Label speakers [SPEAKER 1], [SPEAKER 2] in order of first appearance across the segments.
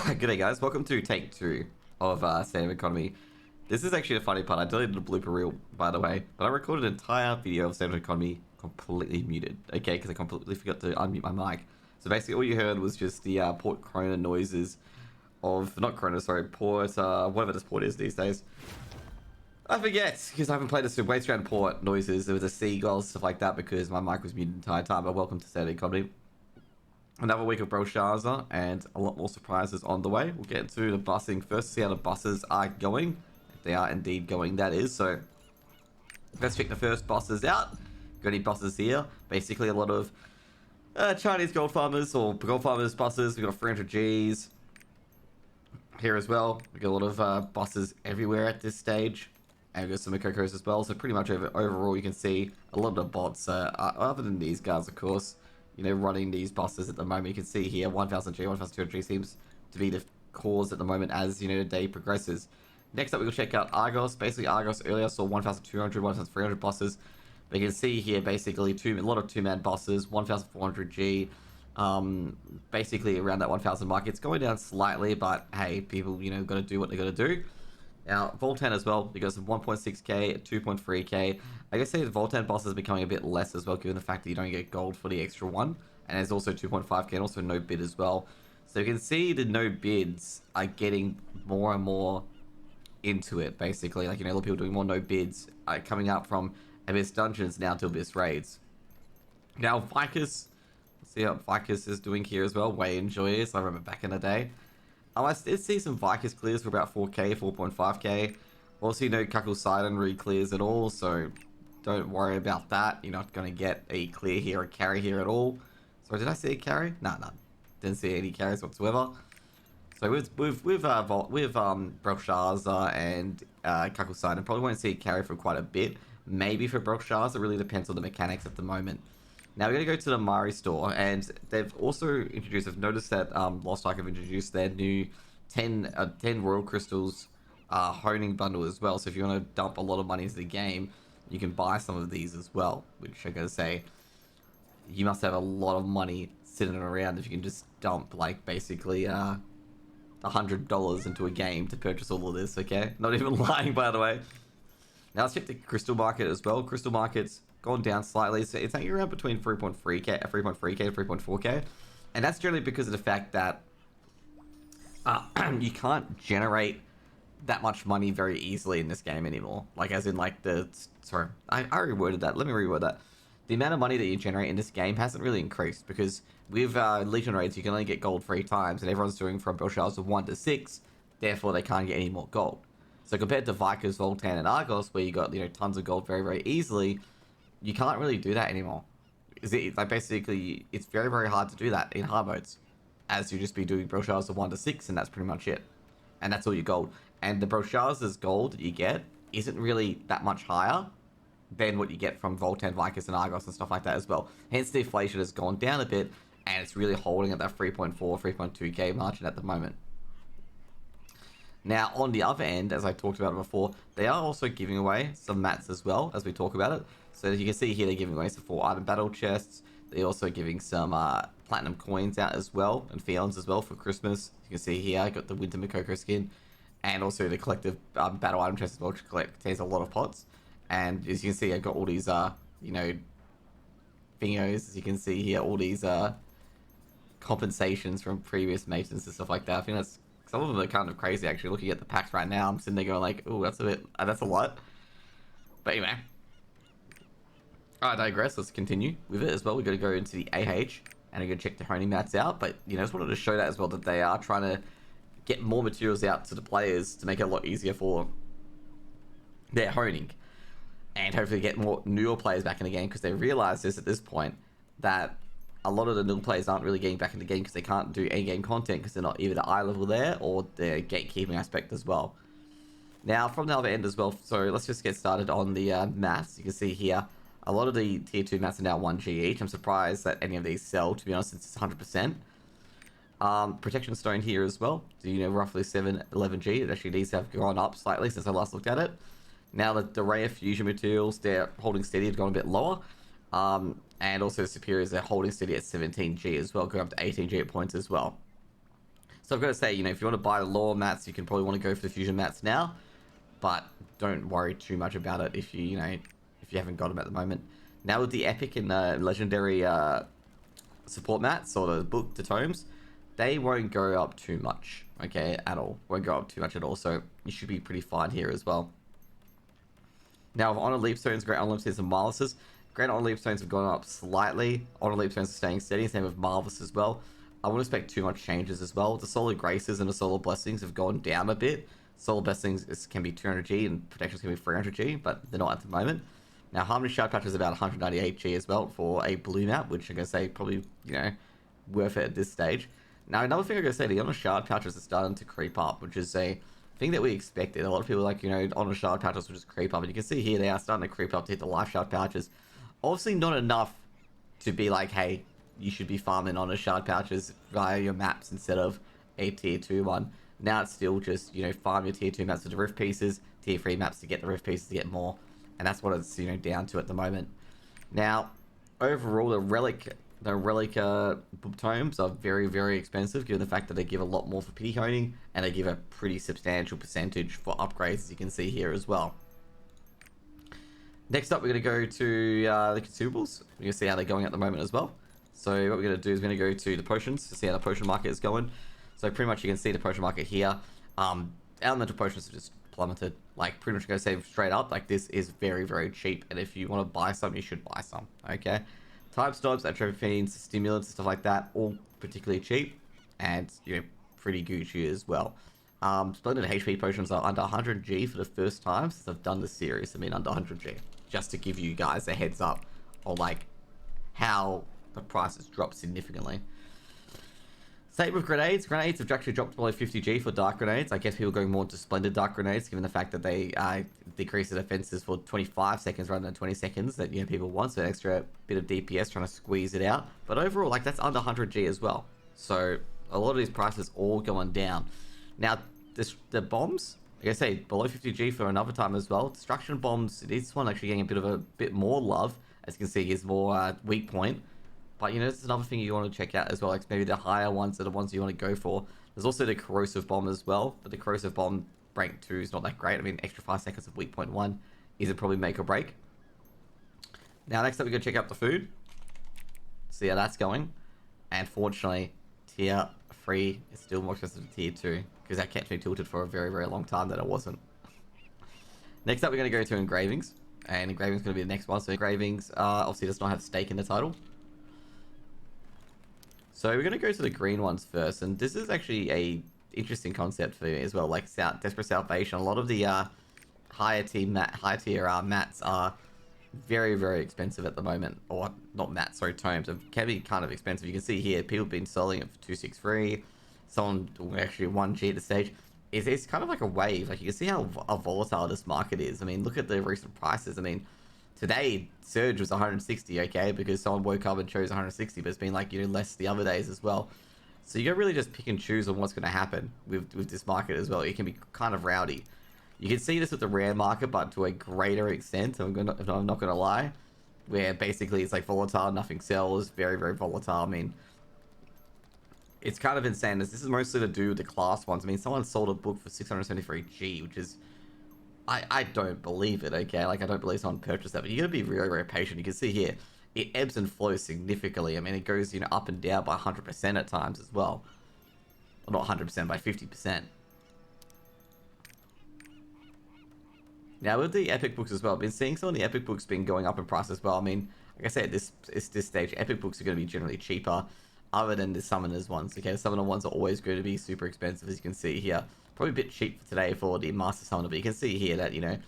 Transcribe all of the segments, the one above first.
[SPEAKER 1] Good day, guys. Welcome to take 2 of State of Economy. This is actually a funny part. I deleted a blooper reel, by the way, but I recorded an entire video of State of Economy completely muted, okay, because I completely forgot to unmute my mic. So basically all you heard was just the Port Corona noises of, not Corona, sorry, Port, whatever this port is these days. I forget, because I haven't played this waste around port noises. There was a seagulls, stuff like that, because my mic was muted the entire time, but welcome to State of Economy. Another week of Bracelets and a lot more surprises on the way. We'll get into the busing first, see how the buses are going. If they are indeed going, that is. So let's check the first buses out. Got any buses here? Basically a lot of Chinese gold farmers or gold farmers buses. We've got 300 Gs here as well. We've got a lot of buses everywhere at this stage. And we've got some Makokos as well. So pretty much overall you can see a lot of the bots, other than these guys of course, you know, running these buses at the moment. You can see here 1000 G, 1200 G seems to be the cause at the moment as, you know, the day progresses. Next up, we'll check out Argos. Basically, Argos earlier saw 1200, 1300 buses. But you can see here basically a lot of two-man buses, 1400 G. Basically around that 1000 mark. It's going down slightly, but hey, people, you know, got to do what they got to do. Now, Valtan as well, you got some 1.6k, 2.3k. I guess the Valtan boss is becoming a bit less as well, given the fact that you don't get gold for the extra one. And there's also 2.5k and also no bid as well. So you can see the no bids are getting more and more into it, basically. Like, you know, a lot of people doing more no bids, coming up from Abyss Dungeons now to Abyss Raids. Now, Vicus, let's see how Vicus is doing here as well. Way enjoyers, I remember back in the day. I did see some Vicus clears for about 4k, 4.5k. Also, no Cuckle Sidon re-clears at all, so don't worry about that. You're not going to get a clear here, a carry here at all. Sorry, did I see a carry? No, none. Didn't see any carries whatsoever. So with Belshazzar and Cuckle Sidon, probably won't see a carry for quite a bit. Maybe for Belshazzar, it really depends on the mechanics at the moment. Now we're going to go to the Mari store, and they've also introduced, I've noticed that Lost Ark have introduced their new 10 Royal Crystals honing bundle as well. So if you want to dump a lot of money into the game, you can buy some of these as well, which I gotta say, you must have a lot of money sitting around if you can just dump like basically $100 into a game to purchase all of this, okay? Not even lying, by the way. Now let's check the Crystal Market as well. Crystal Market's gone down slightly, so it's hanging around between 3.3k and 3.4k, and that's generally because of the fact that you can't generate that much money very easily in this game anymore. Like, as in, like, sorry, I reworded that. Let me reword that. The amount of money that you generate in this game hasn't really increased, because with Legion raids you can only get gold 3 times, and everyone's doing from Belshazzar 1 to 6, therefore they can't get any more gold. So compared to Vicus, Valtan, and Argos, where you got, you know, tons of gold very, very easily, you can't really do that anymore. Like, basically, it's very, very hard to do that in hard modes, as you just be doing Belshazzar 1 to 6, and that's pretty much it. And that's all your gold. And the Belshazzar's gold that you get isn't really that much higher than what you get from Valtan, Vicus, and Argos and stuff like that as well. Hence, the inflation has gone down a bit, and it's really holding at that 3.4, 3.2k margin at the moment. Now, on the other end, as I talked about before, they are also giving away some mats as well, as we talk about it. So as you can see here, they're giving away some 4 item battle chests. They're also giving some platinum coins out as well, and Fions as well for Christmas. You can see here, I got the Winter Makoko skin, and also the collective battle item chest as well, which contains a lot of pots. And as you can see, I've got all these, you know, thingos. As you can see here, all these compensations from previous maintenance and stuff like that. I think that's, some of them are kind of crazy actually. Looking at the packs right now, I'm sitting there going like, oh, that's a lot. But anyway, I digress. Let's continue with it as well. We're going to go into the AH and I'm going to check the honing mats out. But, you know, I just wanted to show that as well, that they are trying to get more materials out to the players to make it a lot easier for their honing, and hopefully get more newer players back in the game, because they realize this at this point, that a lot of the new players aren't really getting back in the game because they can't do in-game content because they're not either the eye level there or the gatekeeping aspect as well. Now, from the other end as well, so let's just get started on the mats. You can see here, a lot of the tier 2 mats are now 1G each. I'm surprised that any of these sell, to be honest, since it's 100%. Protection stone here as well, so, you know, roughly 11G. It actually needs to have gone up slightly since I last looked at it. Now the rare fusion materials, they're holding steady, have gone a bit lower. And also the superiors, they're holding steady at 17G as well, going up to 18G at points as well. So I've got to say, you know, if you want to buy the lore mats, you can probably want to go for the fusion mats now, but don't worry too much about it if you know, if you haven't got them at the moment. Now with the epic and legendary support mats or the book to tomes, they won't go up too much, okay, at all. Won't go up too much at all, so you should be pretty fine here as well. Now, with Honor Leap Stones, Great Honor Leap Stones, and Marvelouses, Great Honor Leap Stones have gone up slightly. Honor Leap Stones are staying steady, same with Marvelous as well. I wouldn't expect too much changes as well. The Solar Graces and the Solar Blessings have gone down a bit. Solar Blessings can be 200G and Protections can be 300G, but they're not at the moment. Now, Harmony Shard Patch is about 198G as well for a blue map, which I'm going to say probably, you know, worth it at this stage. Now, another thing I'm going to say, the Honor Shard Pouches are starting to creep up, which is a thing that we expected. A lot of people like, you know, Honor Shard Pouches will just creep up, and you can see here they are starting to creep up to hit the Life Shard Pouches. Obviously not enough to be like, hey, you should be farming Honor Shard Pouches via your maps instead of a tier 2 one. Now it's still just, you know, farm your tier 2 maps with the rift pieces, tier 3 maps to get the rift pieces to get more, and that's what it's, you know, down to at the moment. Now, overall, the relic book tomes are very, very expensive, given the fact that they give a lot more for pity honing, and they give a pretty substantial percentage for upgrades, as you can see here as well. Next up, we're going to go to the consumables. We're going to see how they're going at the moment as well. So what we're going to do is we're going to go to the potions to see how the potion market is going. So pretty much you can see the potion market here. Elemental potions have just plummeted. Like, pretty much going to say straight up, like, this is very, very cheap. And if you want to buy some, you should buy some, okay? Type stops, atropines, stimulants, stuff like that, all particularly cheap. And, you know, pretty Gucci as well. Splendid HP potions are under 100G for the first time since I've done this series. I mean, under 100G. Just to give you guys a heads up on, like, how the price has dropped significantly. Same with grenades. Grenades have actually dropped below 50G for dark grenades. I guess people are going more into splendid dark grenades, given the fact that they decrease the defenses for 25 seconds rather than 20 seconds that, you know, people want. So an extra bit of DPS trying to squeeze it out. But overall, like, that's under 100G as well. So a lot of these prices all going down. Now, the bombs, like I say, below 50G for another time as well. Destruction bombs, this one actually getting a bit more love. As you can see, is more weak point. But, you know, this is another thing you want to check out as well. Like, maybe the higher ones are the ones you want to go for. There's also the corrosive bomb as well. But the corrosive bomb rank 2 is not that great. I mean, extra 5 seconds of weak point 1 isn't probably make or break. Now, next up, we're going to check out the food. See how that's going. And fortunately, tier 3 is still more expensive than tier 2. Because that kept me tilted for a very, very long time that it wasn't. Next up, we're going to go to engravings. And engravings is going to be the next one. So engravings obviously does not have stake in the title. So we're going to go to the green ones first, and this is actually a interesting concept for me as well, like Desperate Salvation. A lot of the higher tier mats are very, very expensive at the moment, or not mats, sorry, tomes. It can be kind of expensive. You can see here, people have been selling it for 263, someone actually 1G at the stage. It's kind of like a wave. Like, you can see how volatile this market is. I mean, look at the recent prices. I mean, today, Surge was 160, okay, because someone woke up and chose 160, but it's been like, you know, less the other days as well. So you gotta really just pick and choose on what's going to happen with this market as well. It can be kind of rowdy. You can see this with the rare market, but to a greater extent, I'm not going to lie, where basically it's like volatile, nothing sells, very, very volatile. I mean, it's kind of insane. This is mostly to do with the class ones. I mean, someone sold a book for 673G, which is... I don't believe it, okay? Like, I don't believe someone purchased that, but you gotta be very, very patient. You can see here, it ebbs and flows significantly. I mean, it goes, you know, up and down by 100% at times as well. Well, not 100%, by 50%. Now, with the epic books as well, I've been seeing some of the epic books been going up in price as well. I mean, like I said, at this stage, epic books are going to be generally cheaper, other than the summoners ones, okay? The summoner ones are always going to be super expensive, as you can see here. Probably a bit cheap for today for the Master Summoner, but you can see here that, you know,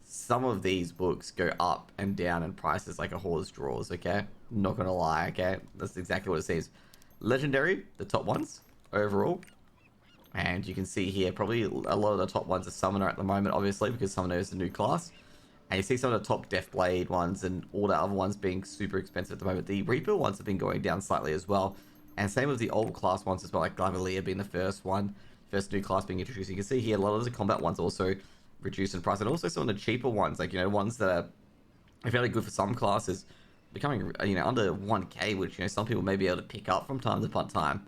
[SPEAKER 1] some of these books go up and down in prices like a horse draws, okay? Not gonna lie, okay? That's exactly what it seems. Legendary, the top ones, overall. And you can see here, probably a lot of the top ones are Summoner at the moment, obviously, because Summoner is the new class. And you see some of the top Deathblade ones and all the other ones being super expensive at the moment. The Reaper ones have been going down slightly as well. And same with the old class ones as well, like Abilitiy being the first one. First new class being introduced. You can see here a lot of the combat ones also reduced in price, and also some of the cheaper ones, like, you know, ones that are fairly good for some classes, becoming, you know, under 1K, which, you know, some people may be able to pick up from time to time.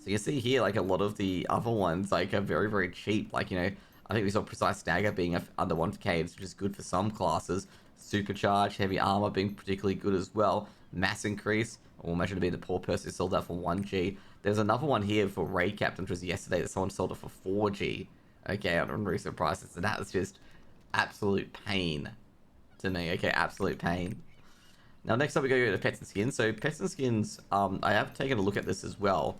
[SPEAKER 1] So you see here, like a lot of the other ones, like are very, very cheap. Like, I think we saw Precise Stagger being under 1k, which is good for some classes. Supercharge, Heavy Armor being particularly good as well. Mass Increase, or imagine to be the poor person who sold that for 1g. There's another one here for Raid Captain, which was yesterday, that someone sold it for 4g. Okay, on recent prices. And that was just absolute pain to me. Okay, absolute pain. Now, next up, we go to Pets and Skins. So, Pets and Skins, I have taken a look at this as well.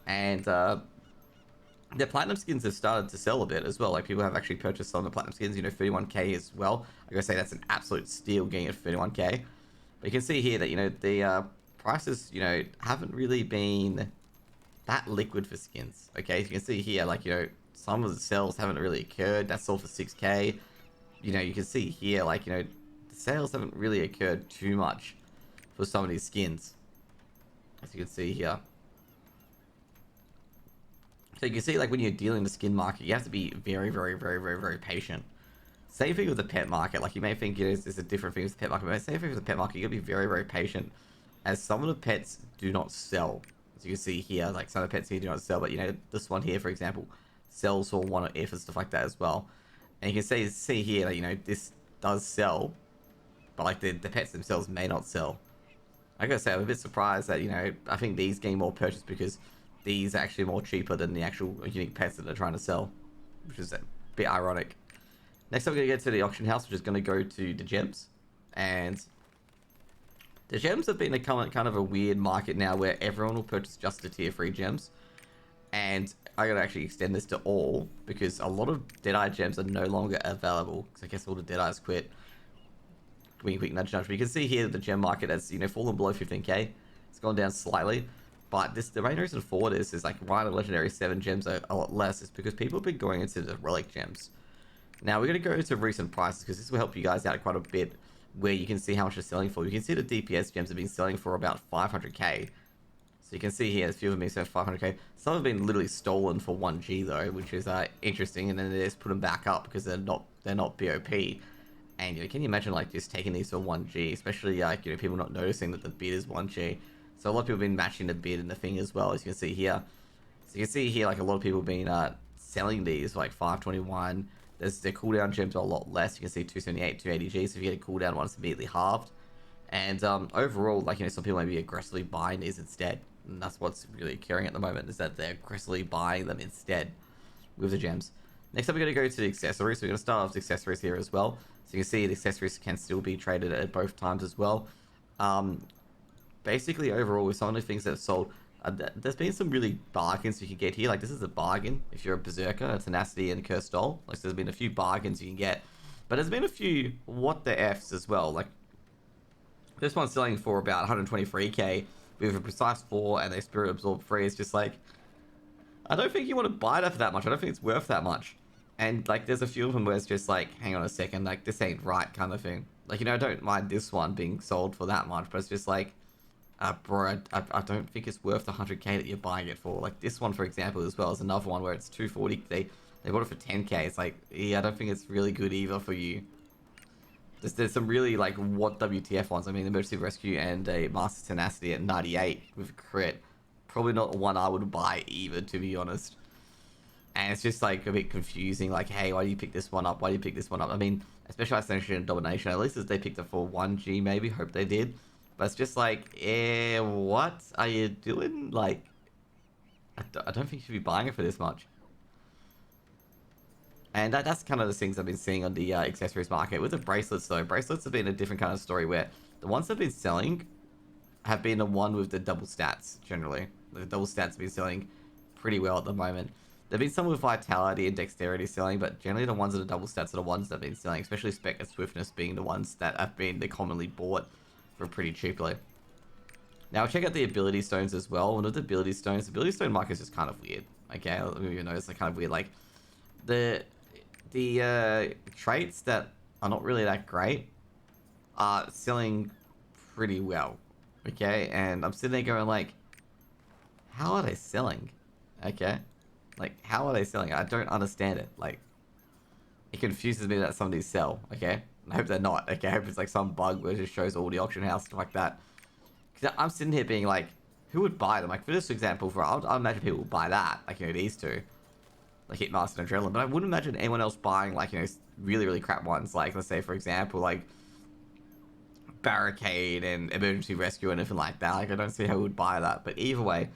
[SPEAKER 1] And the platinum skins have started to sell a bit as well. Like, people have actually purchased some of the platinum skins, 31k as well. I gotta say, that's an absolute steal getting at 31k. But you can see here that, the prices, haven't really been that liquid for skins. Okay, so you can see here, like, some of the sales haven't really occurred. That's all for 6k. You can see here, like, the sales haven't really occurred too much for some of these skins. As you can see here. So you can see, like, when you're dealing in the skin market, you have to be very, very, very, very, very patient. Same thing with the pet market. Like, you may think it's a different thing with the pet market, but same thing with the pet market. You gotta be very, very patient, as some of the pets do not sell. As you can see here, like, some of the pets here do not sell, but this one here, for example, sells for 1 F and stuff like that as well. And you can see here that this does sell, but like the pets themselves may not sell. I gotta say, I'm a bit surprised that I think these getting more purchased because these are actually more cheaper than the actual unique pets that they're trying to sell, which is a bit ironic. Next up, we're going to get to the auction house, which is going to go to the gems. And the gems have been a kind of a weird market now where everyone will purchase just the tier 3 gems. And I got to actually extend this to all, because a lot of Deadeye gems are no longer available. Because I guess all the Deadeyes quit. Wink, wink, nudge, nudge. But you can see here that the gem market has, fallen below 15k. It's gone down slightly. But the main reason for this is, like, why the legendary 7 gems are a lot less is because people have been going into the relic gems. Now, we're going to go to recent prices, because this will help you guys out quite a bit, where you can see how much they're selling for. You can see the DPS gems have been selling for about 500k. So you can see here, a few of them have been selling 500k. Some have been literally stolen for 1g, though, which is interesting, and then they just put them back up, because they're not BOP. And, can you imagine, like, just taking these for 1g, especially, like, people not noticing that the bid is 1g. So a lot of people have been matching the bid and the thing as well, as you can see here. So you can see here, like, a lot of people have been selling these, like, 521. Their cooldown gems are a lot less. You can see 278, 280G, so if you get a cooldown one, it's immediately halved. And overall, like, some people may be aggressively buying these instead. And that's what's really occurring at the moment, is that they're aggressively buying them instead with the gems. Next up, we're going to go to the accessories. So we're going to start off with accessories here as well. So you can see the accessories can still be traded at both times as well. Basically, overall, with some of the things that have sold, there's been some really bargains you can get here. Like, this is a bargain if you're a Berserker, a Tenacity, and a Cursed Doll. Like, so there's been a few bargains you can get. But there's been a few what the Fs as well. Like, this one's selling for about 123k with a Precise 4 and a Spirit Absorb 3. It's just like, I don't think you want to buy that for that much. I don't think it's worth that much. And, like, there's a few of them where it's just like, hang on a second, like, this ain't right kind of thing. Like, I don't mind this one being sold for that much, but it's just like, bro, I don't think it's worth the 100k that you're buying it for. Like, this one, for example, as well, is another one where it's 240. They bought it for 10k. It's like, yeah, I don't think it's really good either for you. There's some really, like, what WTF ones. I mean, Emergency Rescue and a Master Tenacity at 98 with a crit. Probably not one I would buy either, to be honest. And it's just, like, a bit confusing. Like, hey, why do you pick this one up? Why do you pick this one up? I mean, especially Isolation and Domination. At least as they picked it for 1g, maybe. Hope they did. But it's just like, what are you doing? Like, I don't think you should be buying it for this much. And that's kind of the things I've been seeing on the accessories market. With the bracelets, though, bracelets have been a different kind of story where the ones that have been selling have been the one with the double stats, generally. The double stats have been selling pretty well at the moment. There have been some with Vitality and Dexterity selling, but generally the ones that are double stats are the ones that have been selling, especially Spec and Swiftness being the ones that have been commonly bought for pretty cheaply. Now, check out the Ability Stones as well. One of the Ability Stones, the Ability Stone market is just kind of weird. Okay, you know, it's like kind of weird. Like, the traits that are not really that great are selling pretty well. Okay, and I'm sitting there going like, how are they selling? Okay, like, how are they selling? I don't understand it. Like, it confuses me that some of these sell. Okay, I hope they're not. Okay, I hope it's like some bug where it just shows all the auction house stuff like that. Because I'm sitting here being like, who would buy them? Like, for this example, I'd imagine people would buy that. Like, these two. Like, Hitmaster and Adrenaline. But I wouldn't imagine anyone else buying, like, really, really crap ones. Like, let's say, for example, like, Barricade and Emergency Rescue and anything like that. Like, I don't see how we would buy that. But either way,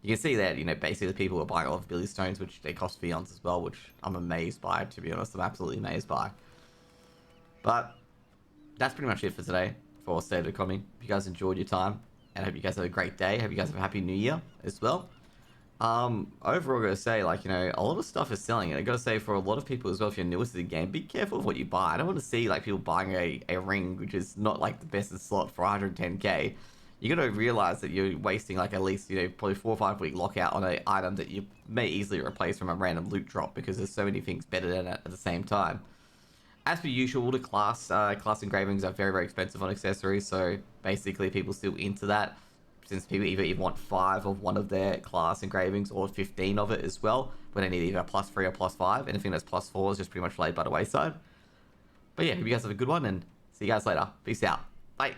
[SPEAKER 1] you can see that, basically the people are buying a lot of Ability Stones, which they cost Fions as well, which I'm amazed by, to be honest. I'm absolutely amazed by. But that's pretty much it for today for State of the Economy. If you guys enjoyed your time, and I hope you guys have a great day. Hope you guys have a happy new year as well. Overall, I gotta say, like, a lot of stuff is selling, and I gotta say, for a lot of people as well, if you're new to the game, be careful of what you buy. I don't want to see, like, people buying a ring, which is not, like, the best in slot for 110k. You gotta realize that you're wasting, like, at least, probably 4 or 5 week lockout on an item that you may easily replace from a random loot drop, because there's so many things better than it at the same time. As per usual, the class engravings are very, very expensive on accessories, so basically people still into that, since people either want 5 of one of their class engravings or 15 of it as well, but they need either +3 or +5. Anything that's +4 is just pretty much laid by the wayside. But yeah, hope you guys have a good one, and see you guys later. Peace out. Bye.